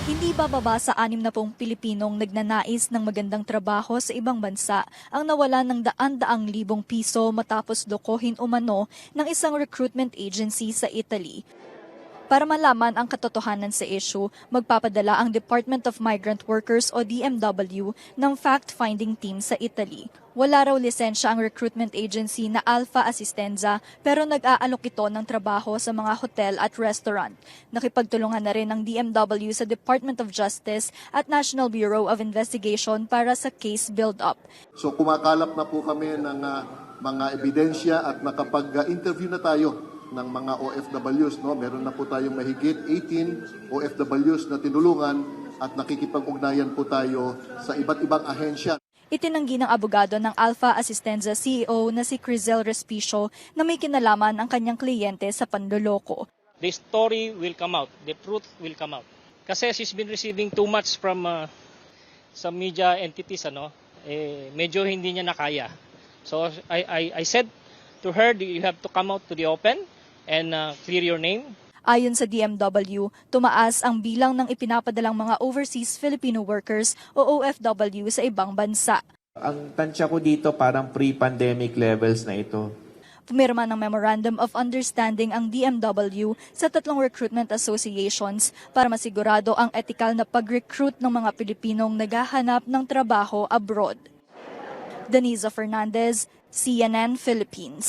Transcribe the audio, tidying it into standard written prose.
Hindi bababa sa 60 Pilipinong nagnanais ng magandang trabaho sa ibang bansa ang nawalan ng daan-daang libong piso matapos lokohin umano ng isang recruitment agency sa Italy. Para malaman ang katotohanan sa issue, magpapadala ang Department of Migrant Workers o DMW ng fact-finding team sa Italy. Wala raw lisensya ang recruitment agency na Alpha Assistenza pero nag-aalok ito ng trabaho sa mga hotel at restaurant. Nakipagtulungan na rin ang DMW sa Department of Justice at National Bureau of Investigation para sa case build-up. So kumakalap na po kami ng mga ebidensya at nakapag-interview na tayo ng mga OFWs. No? Meron na po tayong mahigit 18 OFWs na tinulungan at nakikipag-ugnayan po tayo sa iba't ibang ahensya. Itinanggi ng abogado ng Alpha Assistenza CEO na si Crizel Respicio na may kinalaman ang kanyang kliyente sa panloloko. The story will come out, the truth will come out. Kasi she's been receiving too much from some media entities, medyo hindi niya nakaya. So I said to her, you have to come out to the open and clear your name. Ayon sa DMW, tumaas ang bilang ng ipinapadalang mga overseas Filipino workers o OFW sa ibang bansa. Ang tansya ko dito parang pre-pandemic levels na ito. Pumirma ng Memorandum of Understanding ang DMW sa 3 recruitment associations para masigurado ang etikal na pag-recruit ng mga Pilipinong naghahanap ng trabaho abroad. Deniza Fernandez, CNN Philippines.